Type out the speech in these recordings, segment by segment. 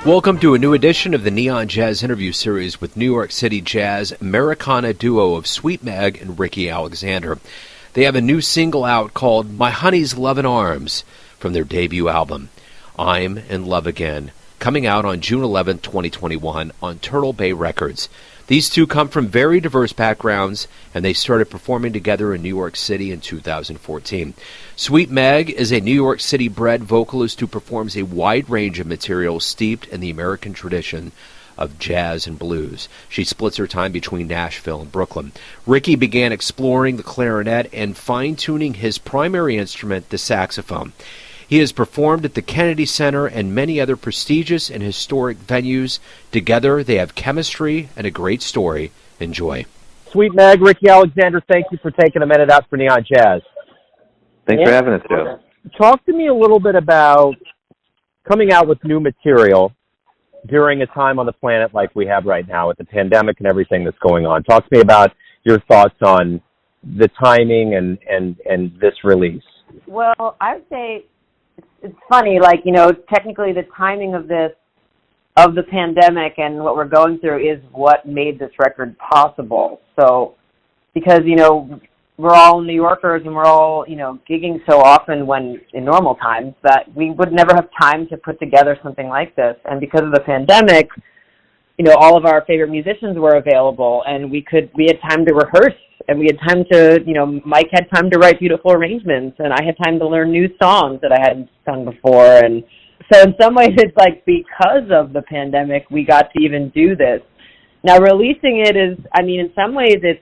Welcome to a new edition of the Neon Jazz interview series with New York City Jazz Americana duo of Sweet Megg and Ricky Alexander. They have a new single out called My Honey's Lovin' Arms from their debut album, I'm in Love Again, coming out on June 11, 2021 on Turtle Bay Records. These two come from very diverse backgrounds, and they started performing together in New York City in 2014. Sweet Megg is a New York City bred vocalist who performs a wide range of material steeped in the American tradition of jazz and blues. She splits her time between Nashville and Brooklyn. Ricky began exploring the clarinet and fine-tuning his primary instrument, the saxophone. He has performed at the Kennedy Center and many other prestigious and historic venues. Together, they have chemistry and a great story. Enjoy. Sweet Megg, Ricky Alexander, thank you for taking a minute out for Neon Jazz. Thanks for having us, Joe. Talk to me a little bit about coming out with new material during a time on the planet like we have right now with the pandemic and everything that's going on. Talk to me about your thoughts on the timing and this release. Well, I would say it's funny, like, you know, technically the timing of the pandemic and what we're going through is what made this record possible. So, because, you know, we're all New Yorkers and we're all, you know, gigging so often when in normal times that we would never have time to put together something like this. And because of the pandemic, you know, all of our favorite musicians were available and we had time to rehearse. And we had time to, you know, Mike had time to write beautiful arrangements, and I had time to learn new songs that I hadn't sung before. And so in some ways, it's like because of the pandemic, we got to even do this. Now, releasing it is, I mean, in some ways, it's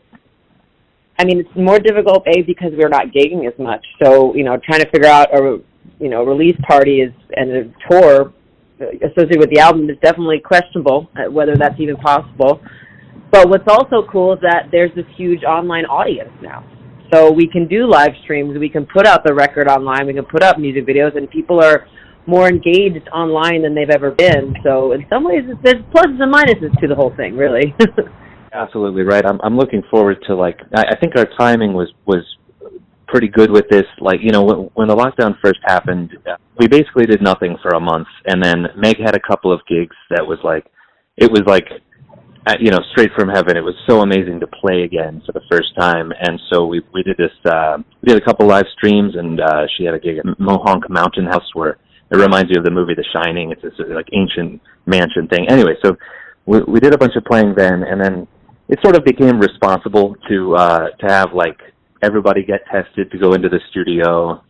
more difficult, because we're not gigging as much. So, you know, trying to figure out a release party and a tour associated with the album is definitely questionable, whether that's even possible. But what's also cool is that there's this huge online audience now. So we can do live streams, we can put out the record online, we can put up music videos, and people are more engaged online than they've ever been. So in some ways, there's pluses and minuses to the whole thing, really. Absolutely right. I'm looking forward to, like, I think our timing was pretty good with this. Like, you know, when the lockdown first happened, we basically did nothing for a month, and then Meg had a couple of gigs that was like, it was like, you know, straight from heaven. It was so amazing to play again for the first time, and so we did this. We did a couple live streams, and she had a gig at Mohonk Mountain House, where it reminds you of the movie The Shining. It's this like ancient mansion thing. Anyway, so we did a bunch of playing then, and then it sort of became responsible to have like everybody get tested to go into the studio,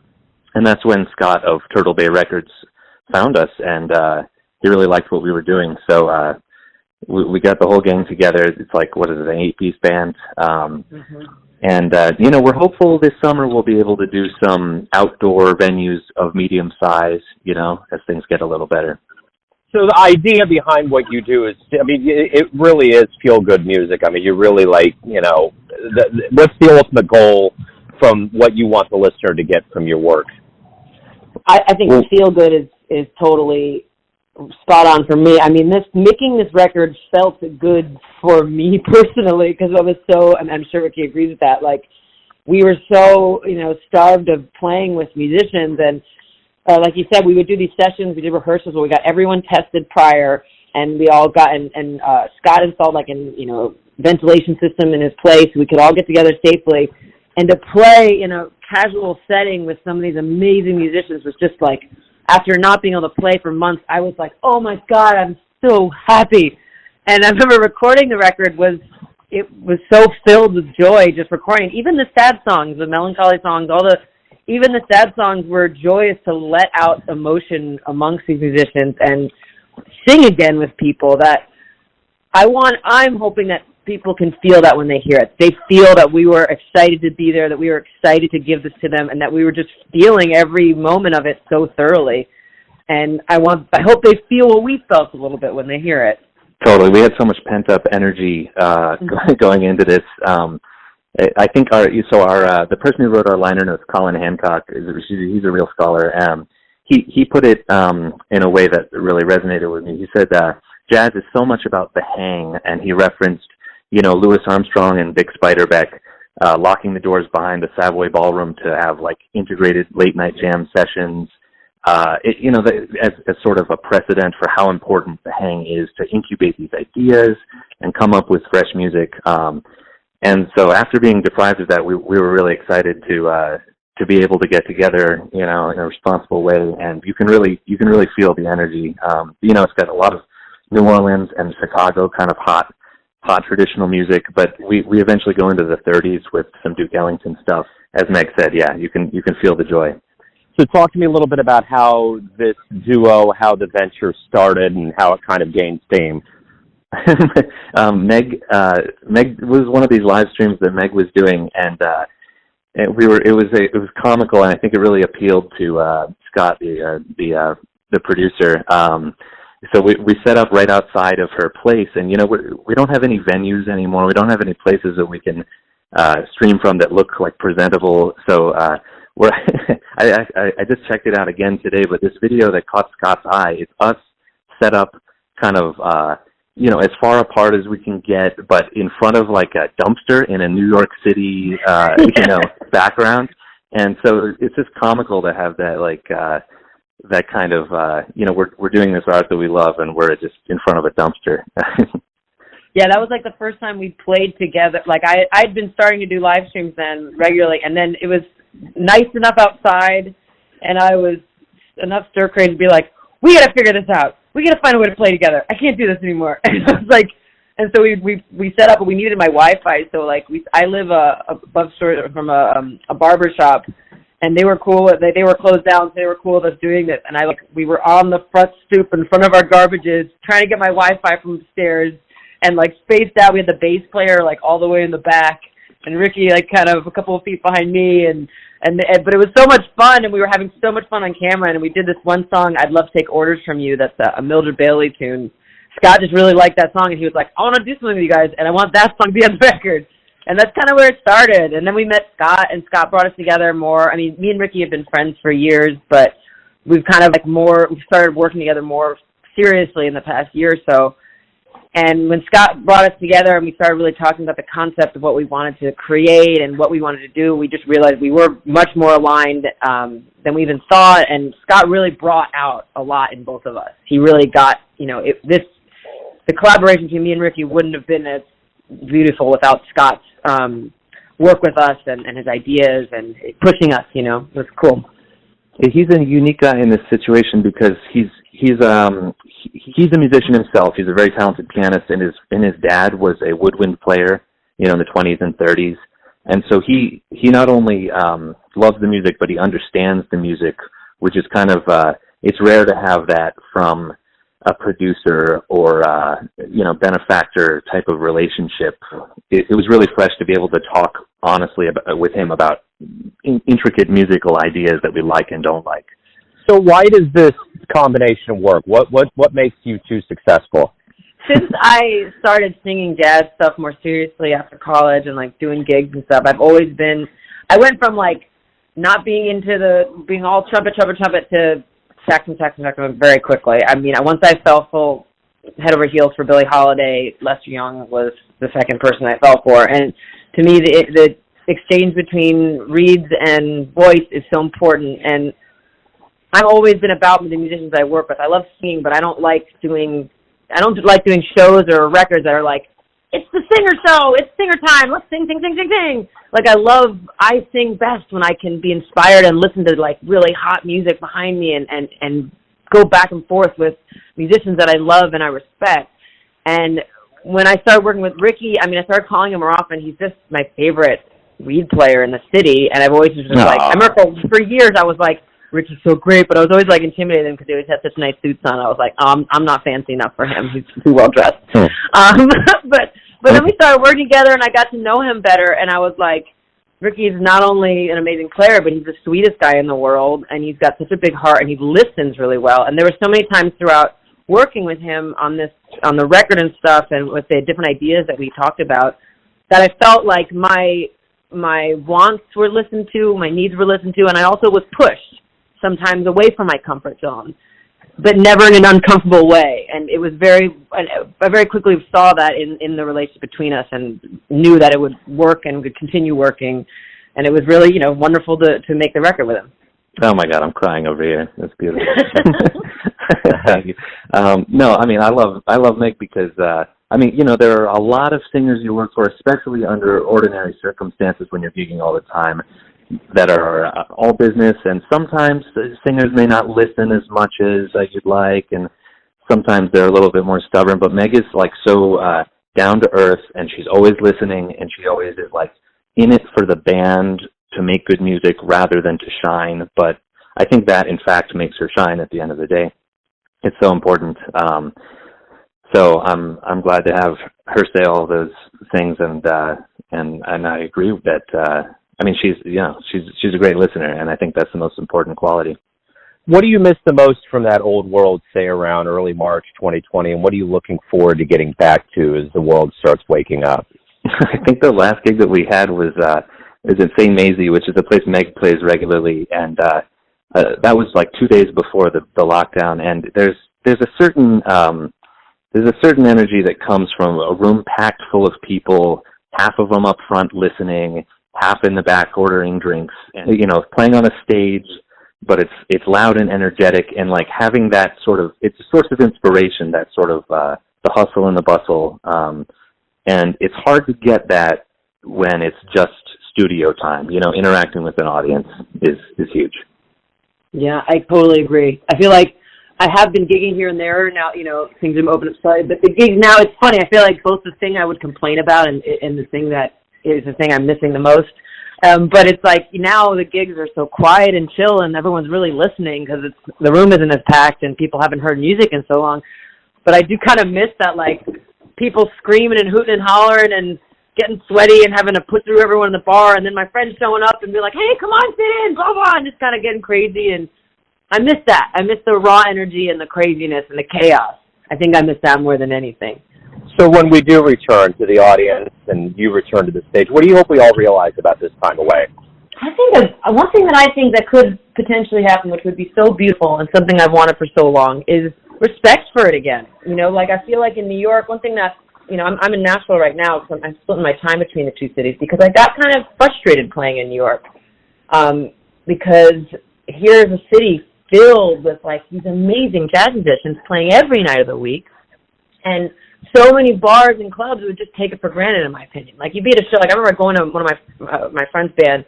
and that's when Scott of Turtle Bay Records found us, and he really liked what we were doing. So we got the whole gang together. It's like, what is it, an 8-piece band? And, you know, we're hopeful this summer we'll be able to do some outdoor venues of medium size, you know, as things get a little better. So the idea behind what you do is, I mean, it really is feel-good music. I mean, you really like, you know, what's the ultimate goal from what you want the listener to get from your work? I think feel-good is totally spot on for me. I mean, making this record felt good for me personally, because I was so, and I'm sure Ricky agrees with that, like, we were so, you know, starved of playing with musicians, and like you said, we would do these sessions, we did rehearsals where we got everyone tested prior, and we all got, and Scott installed like an, you know, ventilation system in his place, so we could all get together safely, and to play in a casual setting with some of these amazing musicians was just like, after not being able to play for months, I was like, oh my God, I'm so happy. And I remember recording the record it was so filled with joy just recording. Even the sad songs, the melancholy songs, even the sad songs were joyous to let out emotion amongst these musicians and sing again with people that I'm hoping that people can feel that when they hear it. They feel that we were excited to be there, that we were excited to give this to them, and that we were just feeling every moment of it so thoroughly. And I hope they feel what we felt a little bit when they hear it. Totally. We had so much pent-up energy going into this. I think the person who wrote our liner notes, Colin Hancock, he's a real scholar. He put it in a way that really resonated with me. He said, jazz is so much about the hang, and he referenced, you know, Louis Armstrong and Dick Spiderbeck locking the doors behind the Savoy Ballroom to have like integrated late night jam sessions. as sort of a precedent for how important the hang is to incubate these ideas and come up with fresh music. And so after being deprived of that, we were really excited to be able to get together, in a responsible way. And you can really feel the energy. It's got a lot of New Orleans and Chicago kind of hot traditional music, but we eventually go into the 30s with some Duke Ellington stuff. As Meg said, yeah, you can feel the joy. So talk to me a little bit about how this duo, how the venture started, and how it kind of gained steam. Meg was one of these live streams that Meg was doing, and it was comical, and I think it really appealed to Scott, the producer. So we set up right outside of her place, and we don't have any venues anymore. We don't have any places that we can stream from that look like presentable. So I just checked it out again today, but this video that caught Scott's eye, it's us set up kind of as far apart as we can get, but in front of like a dumpster in a New York City background. And so it's just comical to have that that kind of we're doing this art that we love, and we're just in front of a dumpster. Yeah, that was like the first time we played together. Like I'd been starting to do live streams then regularly, and then it was nice enough outside, and I was enough stir crazy to be like, we got to figure this out. We got to find a way to play together. I can't do this anymore. And I was like, and so we set up, but we needed my Wi-Fi. So like I live above store from a barber shop, and they were cool. They were closed down, so they were cool with us doing this. And we were on the front stoop in front of our garbages, trying to get my Wi-Fi from upstairs, and like spaced out. We had the bass player like all the way in the back, and Ricky like kind of a couple of feet behind me, but it was so much fun, and we were having so much fun on camera. And we did this one song, "I'd Love to Take Orders from You," that's a Mildred Bailey tune. Scott just really liked that song, and he was like, I want to do something with you guys, and I want that song to be on the record. And that's kind of where it started. And then we met Scott, and Scott brought us together more. I mean, me and Ricky have been friends for years, but we've kind of we've started working together more seriously in the past year or so. And when Scott brought us together and we started really talking about the concept of what we wanted to create and what we wanted to do, we just realized we were much more aligned than we even thought. And Scott really brought out a lot in both of us. He really got, the collaboration between me and Ricky wouldn't have been as beautiful without Scott's work with us and his ideas and pushing us, It was cool. He's a unique guy in this situation because he's a musician himself. He's a very talented pianist, and his dad was a woodwind player, in the 20s and 30s. And so he not only loves the music, but he understands the music, which is kind of it's rare to have that from a producer or benefactor type of relationship. It was really fresh to be able to talk honestly with him about intricate musical ideas that we like and don't like. So why does this combination work? What makes you two successful? Since I started singing jazz stuff more seriously after college and like doing gigs and stuff, I went from like not being into being all trumpet to saxophone very quickly. I mean, once I fell full head over heels for Billie Holiday, Lester Young was the second person I fell for. And to me, the exchange between reeds and voice is so important. And I've always been about the musicians I work with. I love singing, but I don't like doing shows or records that are like, it's the singer show, it's singer time, let's sing, sing, sing, sing, sing. Like I sing best when I can be inspired and listen to like really hot music behind me and go back and forth with musicians that I love and I respect. And when I started working with Ricky, I started calling him more often. He's just my favorite reed player in the city. And I've always just been like, I remember for years I was like, Rich is so great, but I was always like intimidated because he always had such nice suits on. I was like, I'm not fancy enough for him. He's too well dressed. But then we started working together, and I got to know him better. And I was like, Ricky's not only an amazing player, but he's the sweetest guy in the world, and he's got such a big heart, and he listens really well. And there were so many times throughout working with him on the record and stuff, and with the different ideas that we talked about, that I felt like my wants were listened to, my needs were listened to, and I also was pushed sometimes away from my comfort zone, but never in an uncomfortable way. And it was I very quickly saw that in the relationship between us and knew that it would work and would continue working. And it was really, wonderful to make the record with him. Oh my God, I'm crying over here. That's beautiful. Thank you. No, I mean, I love Megg because, I mean, you know, there are a lot of singers you work for, especially under ordinary circumstances when you're gigging all the time, that are all business, and sometimes singers may not listen as much as you'd like, and sometimes they're a little bit more stubborn, but Megg is like so down to earth, and she's always listening, and she always is like in it for the band to make good music rather than to shine. But I think that in fact makes her shine at the end of the day. It's so important. So I'm glad to have her say all those things, and I agree that I mean, she's a great listener, and I think that's the most important quality. What do you miss the most from that old world, say around early March 2020, and what are you looking forward to getting back to as the world starts waking up? I think the last gig that we had was in St. Maisie, which is a place Megg plays regularly, and that was like 2 days before the lockdown. And there's a certain energy that comes from a room packed full of people, half of them up front listening, half in the back ordering drinks, and you know, playing on a stage, but it's loud and energetic, and like having that sort of, it's a source of inspiration, that sort of the hustle and the bustle, and it's hard to get that when it's just studio time. You know, interacting with an audience is huge. Yeah, I totally agree. I feel like I have been gigging here and there now, you know, things have opened up slightly, but the gigs now, it's funny, I feel like both the thing I would complain about and the thing that is the thing I'm missing the most. But it's like now the gigs are so quiet and chill, and everyone's really listening because the room isn't as packed and people haven't heard music in so long. But I do kind of miss that, like, people screaming and hooting and hollering and getting sweaty and having to put through everyone in the bar, and then my friends showing up and be like, hey, come on, sit in, blah, blah, and just kind of getting crazy. And I miss that. I miss the raw energy and the craziness and the chaos. I think I miss that more than anything. So when we do return to the audience and you return to the stage, what do you hope we all realize about this time away? I think one thing that I think that could potentially happen, which would be so beautiful and something I've wanted for so long, is respect for it again. You know, like I feel like in New York, one thing that, you know, I'm in Nashville right now because I'm splitting my time between the two cities because I got kind of frustrated playing in New York because here's a city filled with like these amazing jazz musicians playing every night of the week, and so many bars and clubs would just take it for granted, in my opinion. Like, you'd be at a show, like, I remember going to one of my friend's band.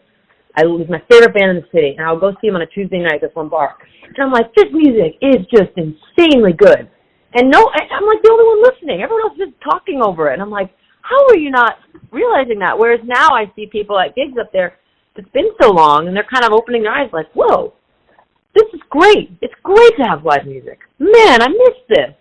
It was my favorite band in the city, and I would go see them on a Tuesday night at this one bar. And I'm like, this music is just insanely good. And I'm like the only one listening. Everyone else is just talking over it. And I'm like, how are you not realizing that? Whereas now I see people at gigs up there, it's been so long, and they're kind of opening their eyes like, whoa, this is great. It's great to have live music. Man, I miss this.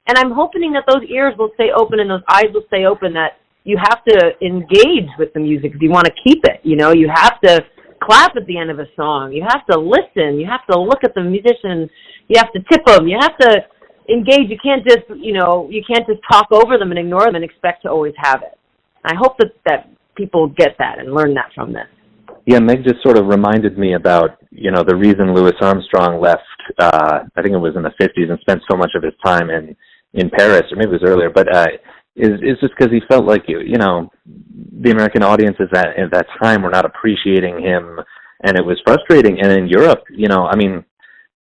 And I'm hoping that those ears will stay open and those eyes will stay open, that you have to engage with the music if you want to keep it. You know, you have to clap at the end of a song. You have to listen. You have to look at the musicians. You have to tip them. You have to engage. You can't just, you know, you can't just talk over them and ignore them and expect to always have it. I hope that people get that and learn that from this. Yeah, Megg just sort of reminded me about, you know, the reason Louis Armstrong left, I think it was in the 50s, and spent so much of his time in Paris, or maybe it was earlier, but is just because he felt like, you know, the American audiences at that time were not appreciating him, and it was frustrating. And in Europe, you know, I mean,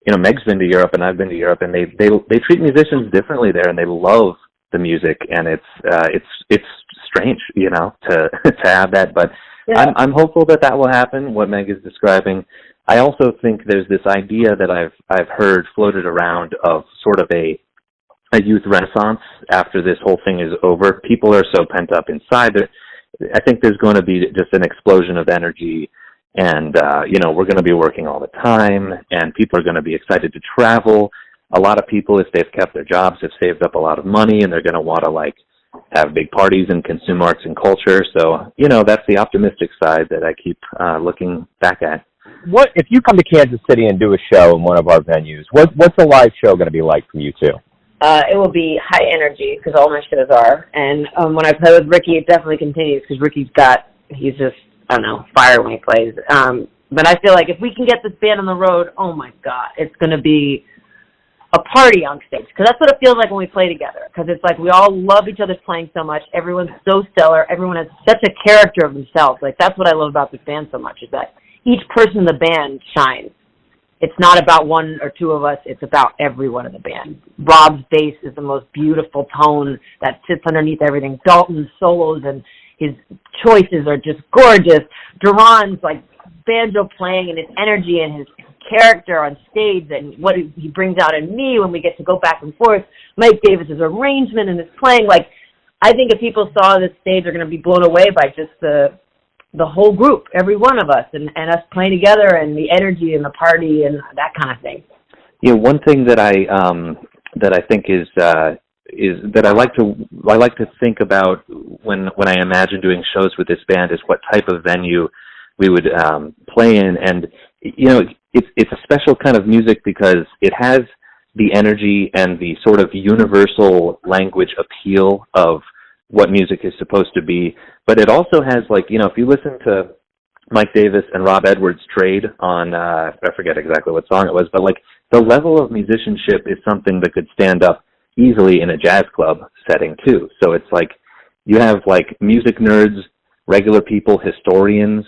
you know, Megg's been to Europe and I've been to Europe, and they treat musicians differently there, and they love the music, and it's strange, you know, to have that, but yeah. I'm hopeful that will happen, what Megg is describing. I also think there's this idea that I've heard floated around of sort of a youth renaissance after this whole thing is over. People are so pent up inside. I think there's going to be just an explosion of energy, and you know, we're going to be working all the time, and people are going to be excited to travel. A lot of people, if they've kept their jobs, have saved up a lot of money, and they're going to want to like have big parties and consume arts and culture. So, you know, that's the optimistic side that I keep looking back at. What if you come to Kansas City and do a show in one of our venues? What's a live show going to be like from you two? It will be high energy because all my shows are. And when I play with Ricky, it definitely continues because he's just, I don't know, fire when he plays. But I feel like if we can get this band on the road, oh my God, it's going to be a party on stage. Because that's what it feels like when we play together. Because it's like we all love each other's playing so much. Everyone's so stellar. Everyone has such a character of themselves. Like, that's what I love about this band so much, is that each person in the band shines. it's not about one or two of us, it's about everyone in the band. Rob's bass is the most beautiful tone that sits underneath everything. Dalton's solos and his choices are just gorgeous. Duran's like banjo playing and his energy and his character on stage and what he brings out in me when we get to go back and forth. Mike Davis's arrangement and his playing, like, I think if people saw this stage, they're going to be blown away by just the whole group, every one of us, and us playing together and the energy and the party and that kind of thing. Yeah, one thing that I think is that I like to think about when I imagine doing shows with this band is what type of venue we would play in, and you know, it's a special kind of music because it has the energy and the sort of universal language appeal of what music is supposed to be, but it also has, like, you know, if you listen to Mike Davis and Rob Edwards' trade on, I forget exactly what song it was, but like the level of musicianship is something that could stand up easily in a jazz club setting too. So it's like you have like music nerds, regular people, historians.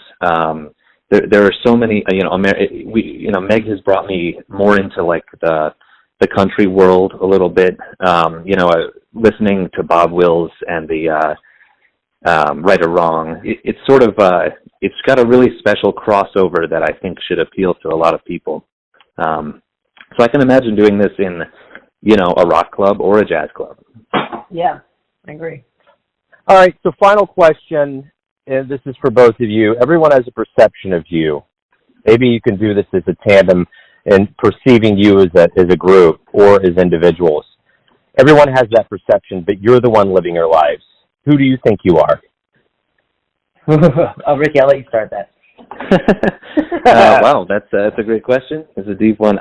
There are so many, Megg has brought me more into like the country world a little bit. Listening to Bob Wills and the Right or Wrong, it's sort of it's got a really special crossover that I think should appeal to a lot of people. So I can imagine doing this in, you know, a rock club or a jazz club. Yeah, I agree. All right, so final question, and this is for both of you. Everyone has a perception of you. Maybe you can do this as a tandem and perceiving you as a group or as individuals. Everyone has that perception, but you're the one living your lives. Who do you think you are? Oh, Ricky, I'll let you start that. Wow, that's a great question. It's a deep one.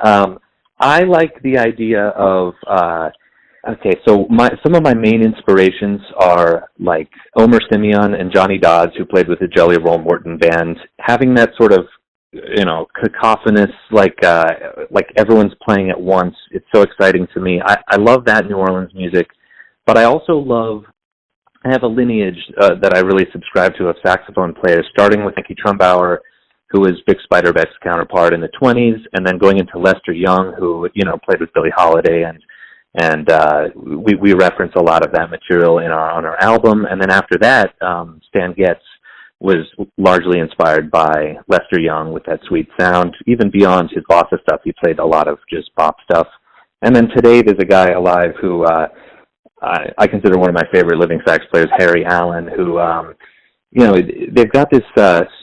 I like the idea of, so some of my main inspirations are like Omer Simeon and Johnny Dodds, who played with the Jelly Roll Morton band, having that sort of, you know, cacophonous, like everyone's playing at once. It's so exciting to me. I love that New Orleans music, but I also I have a lineage that I really subscribe to of saxophone players, starting with Nicky Trumbauer, who was Vic Spiderbeck's counterpart in the 1920s, and then going into Lester Young, who, you know, played with Billie Holiday, and we reference a lot of that material on our album. And then after that, Stan Getz was largely inspired by Lester Young with that sweet sound. Even beyond his bossa stuff, he played a lot of just pop stuff. And then today there's a guy alive who I consider one of my favorite living sax players, Harry Allen, who, you know, they've got this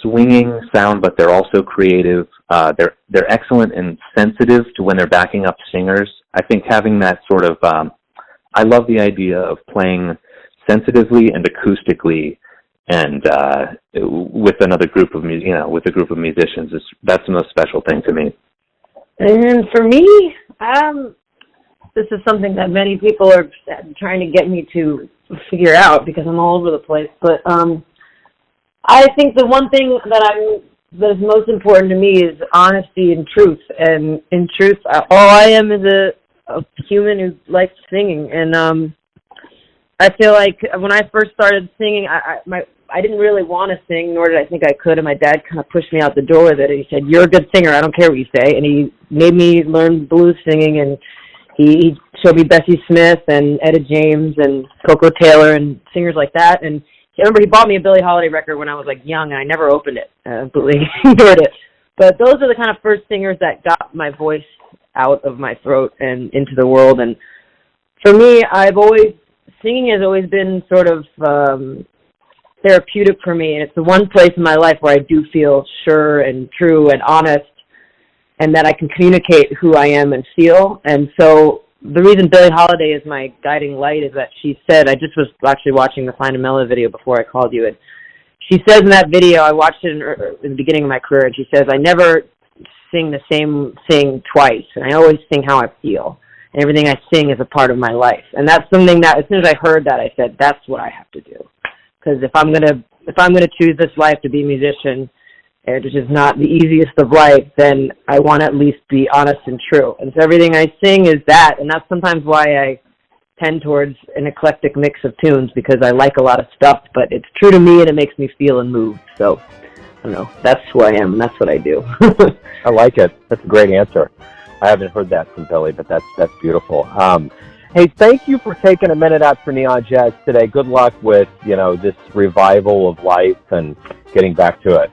swinging sound, but they're also creative. They're excellent and sensitive to when they're backing up singers. I think having that sort of, I love the idea of playing sensitively and acoustically, and with another group of with a group of musicians. That's the most special thing to me. And for me, this is something that many people are trying to get me to figure out because I'm all over the place. But I think the one thing that is most important to me is honesty and truth. And in truth, all I am is a human who likes singing. And I feel like when I first started singing, I didn't really want to sing, nor did I think I could. And my dad kind of pushed me out the door with it. He said, "You're a good singer. I don't care what you say." And he made me learn blues singing, and he showed me Bessie Smith and Etta James and Coco Taylor and singers like that. And I remember he bought me a Billie Holiday record when I was like young, and I never opened it. I completely ignored it. But those are the kind of first singers that got my voice out of my throat and into the world. And for me, singing has always been sort of therapeutic for me. And it's the one place in my life where I do feel sure and true and honest, and that I can communicate who I am and feel. And so the reason Billie Holiday is my guiding light is that she said, I just was actually watching the Find a Melody video before I called you, and she says in that video, I watched it in the beginning of my career, and she says, I never sing the same thing twice, and I always sing how I feel. And everything I sing is a part of my life. And that's something that, as soon as I heard that, I said, that's what I have to do. Because if I'm gonna choose this life to be a musician, which is not the easiest of life, then I want to at least be honest and true. And so everything I sing is that, and that's sometimes why I tend towards an eclectic mix of tunes, because I like a lot of stuff, but it's true to me and it makes me feel and move. So don't know. That's who I am, and that's what I do. I like it. That's a great answer. I haven't heard that from Billy, but that's beautiful. Hey, thank you for taking a minute out for Neon Jazz today. Good luck with, this revival of life and getting back to it.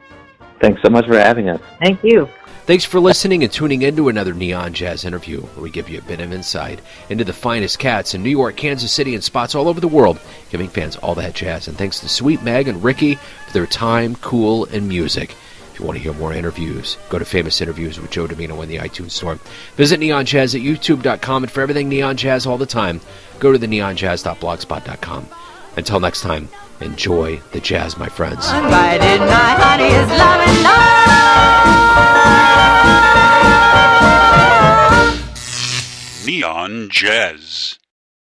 Thanks so much for having us. Thank you. Thanks for listening and tuning in to another Neon Jazz interview, where we give you a bit of insight into the finest cats in New York, Kansas City, and spots all over the world, giving fans all that jazz. And thanks to Sweet Megg and Ricky for their time, cool, and music. If you want to hear more interviews, go to Famous Interviews with Joe Domino in the iTunes Store. Visit Neon Jazz at youtube.com, and for everything Neon Jazz all the time, go to the neonjazz.blogspot.com. Until next time, enjoy the jazz, my friends. Invited my honey is loving love. Neon Jazz.